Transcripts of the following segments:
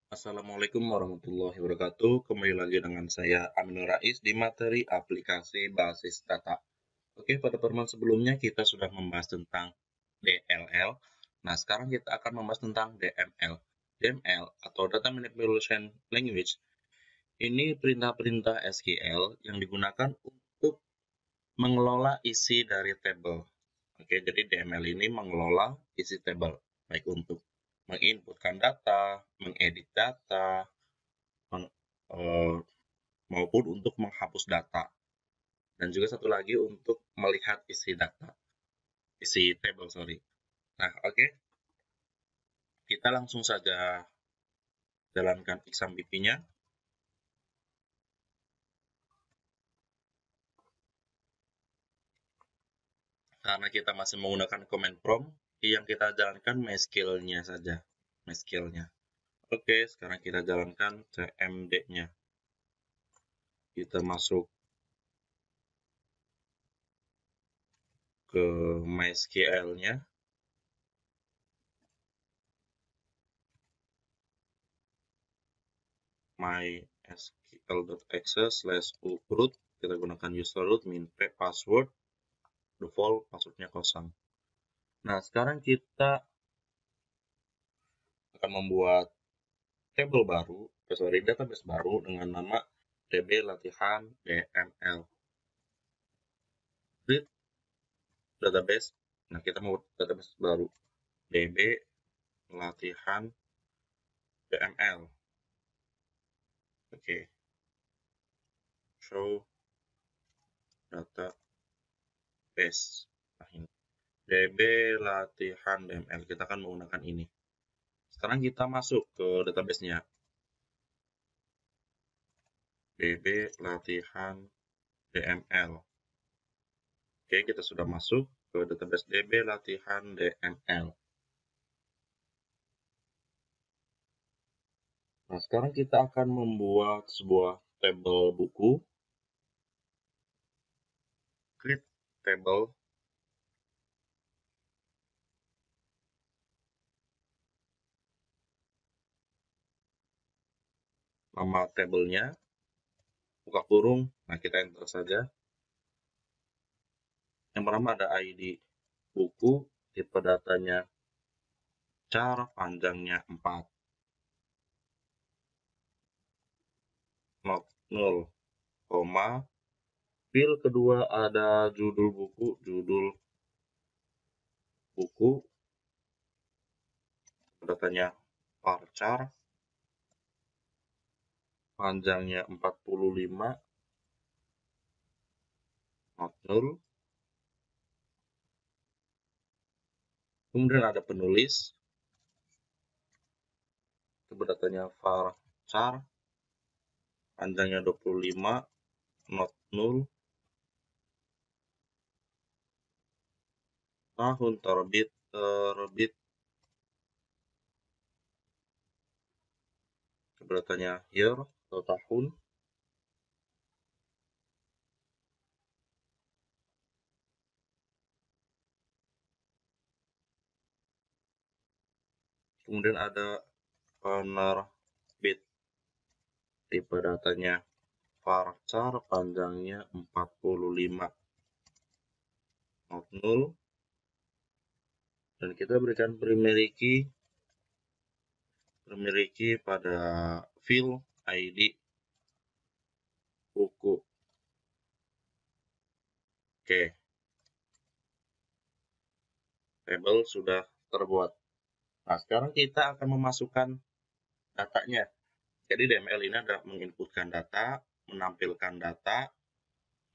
Assalamualaikum warahmatullahi wabarakatuh. Kembali lagi dengan saya Aminul Rais di materi aplikasi basis data. Oke, pada pertemuan sebelumnya kita sudah membahas tentang DLL. Nah, sekarang kita akan membahas tentang DML. DML atau Data Manipulation Language ini perintah-perintah SQL yang digunakan untuk mengelola isi dari tabel. Oke, jadi DML ini mengelola isi tabel, baik untuk menginputkan data, mengedit data, eh, maupun untuk menghapus data. Dan juga satu lagi untuk melihat isi table, sorry. Nah, oke. Kita langsung saja jalankan exam BP-nya. Karena kita masih menggunakan command prompt, yang kita jalankan MySQL-nya saja. MySQL-nya. Oke, sekarang kita jalankan CMD-nya. Kita masuk ke MySQL-nya. mysql.access/root. Kita gunakan user root, min password, default passwordnya kosong. Nah, sekarang kita akan membuat table baru, database baru dengan nama db latihan dml. Create database. Nah, kita mau database baru, db latihan dml. Oke. Show database. Nah, ini db latihan dml. Kita akan menggunakan ini. Sekarang kita masuk ke database-nya. db latihan dml. Oke, kita sudah masuk ke database db latihan dml. Nah, sekarang kita akan membuat sebuah tabel buku. Create table. Nama tabelnya, buka kurung. Nah, kita enter saja. Yang pertama ada ID buku, tipe datanya char, panjangnya 4. Not null, koma. Field kedua ada judul buku, datanya varchar, panjangnya 45, not null. Kemudian ada penulis, datanya varchar, panjangnya 25, not null. Tahun terbit, datanya year atau tahun. Kemudian ada penerbit, tipe datanya varchar, panjangnya 45, not null. Dan kita berikan primary key pada field ID buku. Oke, table sudah terbuat. Nah, sekarang kita akan memasukkan datanya. Jadi DML ini adalah menginputkan data, menampilkan data,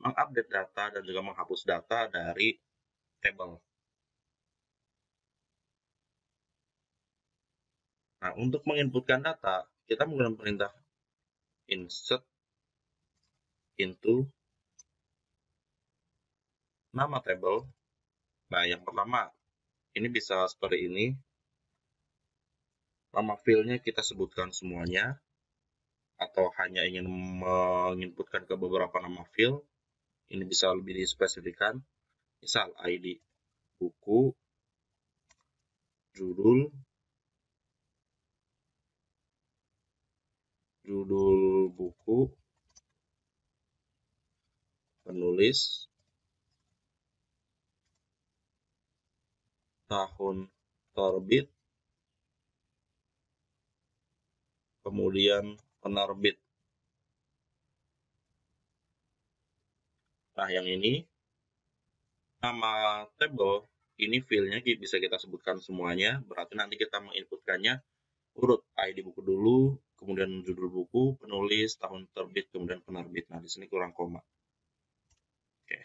mengupdate data, dan juga menghapus data dari table. Nah, untuk menginputkan data, kita menggunakan perintah insert into nama table. Nah, yang pertama, ini bisa seperti ini. Nama field-nya kita sebutkan semuanya, atau hanya ingin menginputkan ke beberapa nama field, ini bisa lebih dispesifikan. Misal ID buku, judul, judul buku, penulis, tahun terbit, kemudian penerbit. Nah, yang ini nama tabel ini field-nya bisa kita sebutkan semuanya, berarti nanti kita menginputkannya urut ID buku dulu, kemudian judul buku, penulis, tahun terbit, kemudian penerbit. Nah, di sini kurang koma. Oke.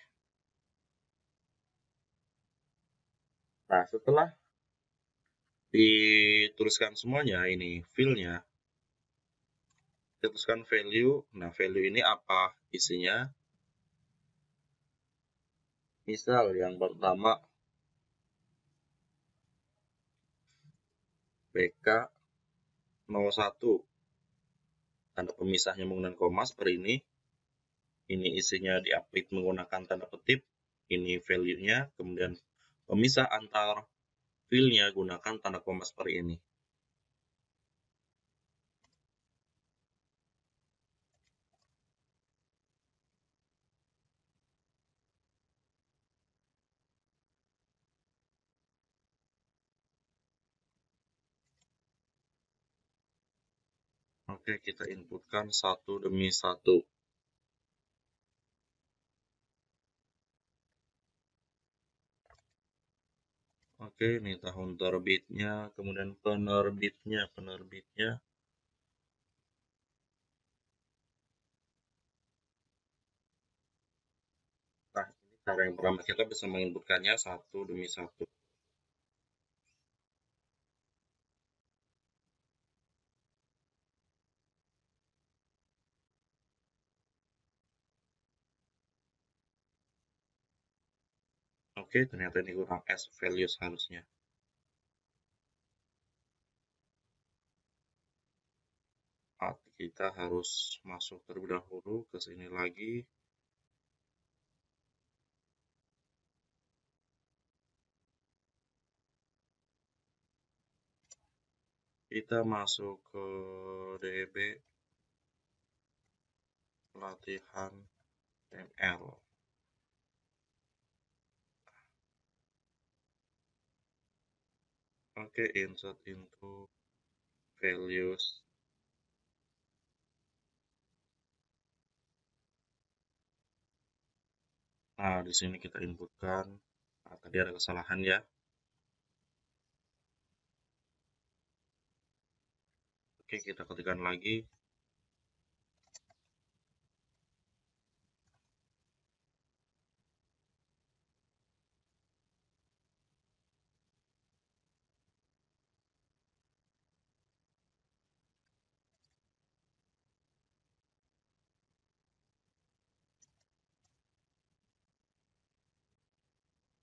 Nah, setelah dituliskan semuanya, ini field-nya, kita tuliskan value. Nah, value ini apa isinya? Misal yang pertama, BK 01. Tanda pemisahnya menggunakan koma seperti ini. Ini isinya di-update menggunakan tanda kutip. Ini value-nya, kemudian pemisah antar field-nya gunakan tanda koma seperti ini. Oke, kita inputkan satu demi satu. Oke, ini tahun terbitnya, kemudian penerbitnya. Nah, ini cara yang pertama, kita bisa menginputkannya satu demi satu. Oke, ternyata ini kurang as values harusnya. Kita harus masuk terlebih dahulu ke sini lagi. Kita masuk ke DB latihan ML. Oke, insert into values. Nah, di sini kita inputkan. Nah, tadi ada kesalahan ya. Oke, kita ketikkan lagi.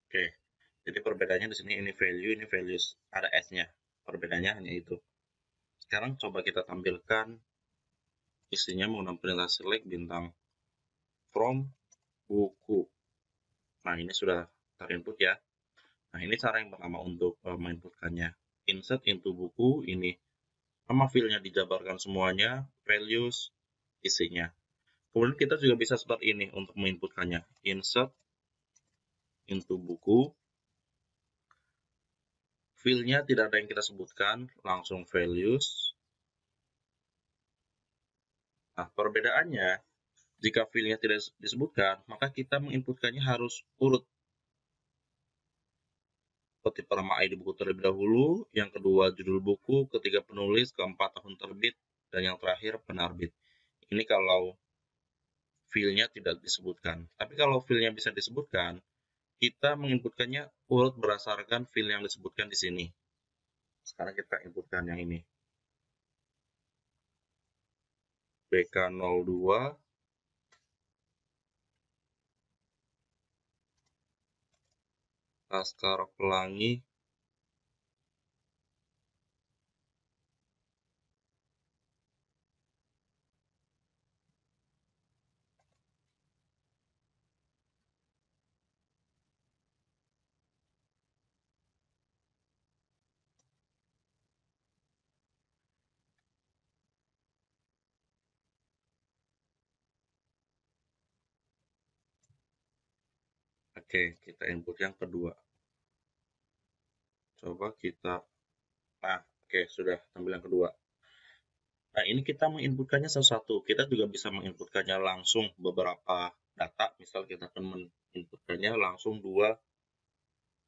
Oke, jadi perbedaannya di sini ini value, ini values, ada s-nya. Perbedaannya hanya itu. Sekarang coba kita tampilkan isinya menggunakan perintah select bintang from buku. Nah, ini sudah terinput ya. Nah, ini cara yang pertama untuk menginputkannya. Insert into buku, ini nama file-nya dijabarkan semuanya, values, isinya. Kemudian kita juga bisa seperti ini untuk menginputkannya. Insert into buku, field-nya tidak ada yang kita sebutkan, langsung values. Nah, perbedaannya, jika field-nya tidak disebutkan, maka kita menginputkannya harus urut. Seperti pertama ID buku terlebih dahulu, yang kedua judul buku, ketiga penulis, keempat tahun terbit, dan yang terakhir penerbit. Ini kalau field-nya tidak disebutkan. Tapi kalau field-nya bisa disebutkan, kita menginputkannya urut berdasarkan field yang disebutkan di sini. Sekarang kita inputkan yang ini. BK02, Laskar Pelangi, Oke, kita input yang kedua. Coba kita, oke, sudah tampil yang kedua. Nah, ini kita menginputkannya satu-satu. Kita juga bisa menginputkannya langsung beberapa data. Misal kita akan menginputkannya langsung 2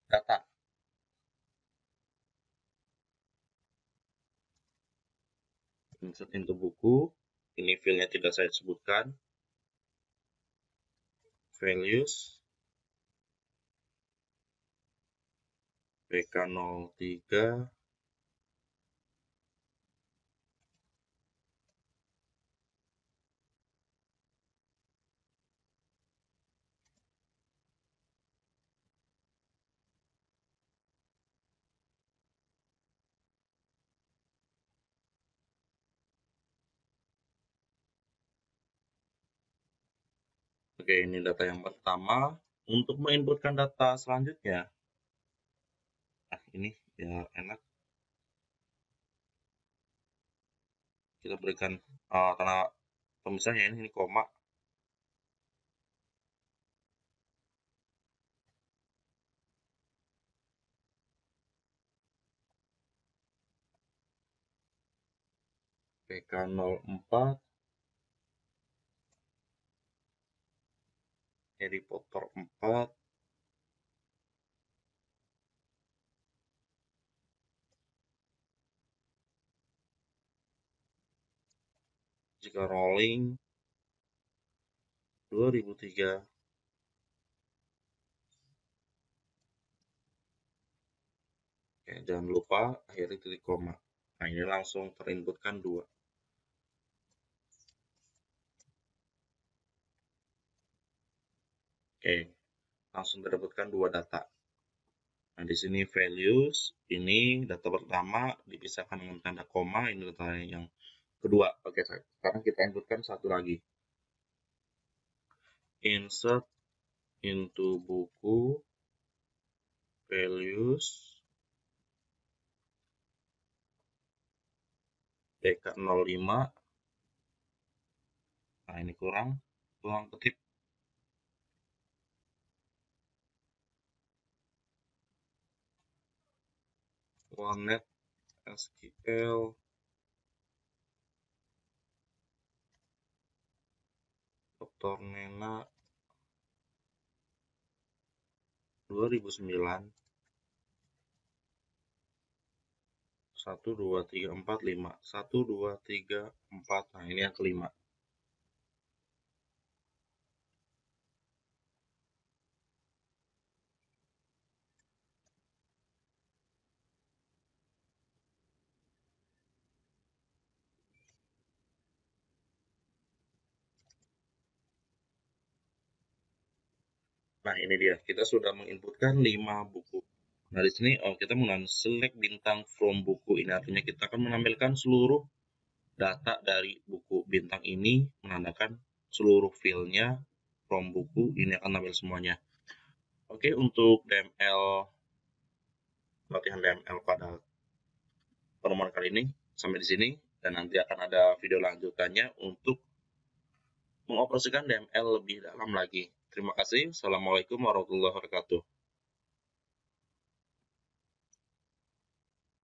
data. Insert into buku. Ini filenya tidak saya sebutkan. Values. PK03. Oke, ini data yang pertama. Untuk menginputkan data selanjutnya, ini ya enak. Kita berikan tanda pemisahnya ini koma. PK04. Harry Potter 4. Jika Rowling 2003. Oke, jangan lupa akhiri titik koma. Nah, ini langsung terinputkan 2. Oke, langsung terinputkan 2 data. Nah, di sini values, ini data pertama dipisahkan dengan tanda koma, ini data yang kedua. Oke, sekarang kita inputkan satu lagi. Insert into buku, values, PK05. Nah, ini kurang ketik. OneNet SQL Dr. Nena 2009 1 2 3 4 5 1 2 3 4. Nah, ini yang kelima. Nah, ini dia. Kita sudah menginputkan 5 buku. Nah, di sini kita menggunakan select bintang from buku. Ini artinya kita akan menampilkan seluruh data dari buku bintang ini, menandakan seluruh filenya from buku. Ini akan tampil semuanya. Oke, untuk latihan DML pada pertemuan kali ini sampai di sini, dan nanti akan ada video lanjutannya untuk mengoperasikan DML lebih dalam lagi. Terima kasih. Assalamualaikum warahmatullahi wabarakatuh.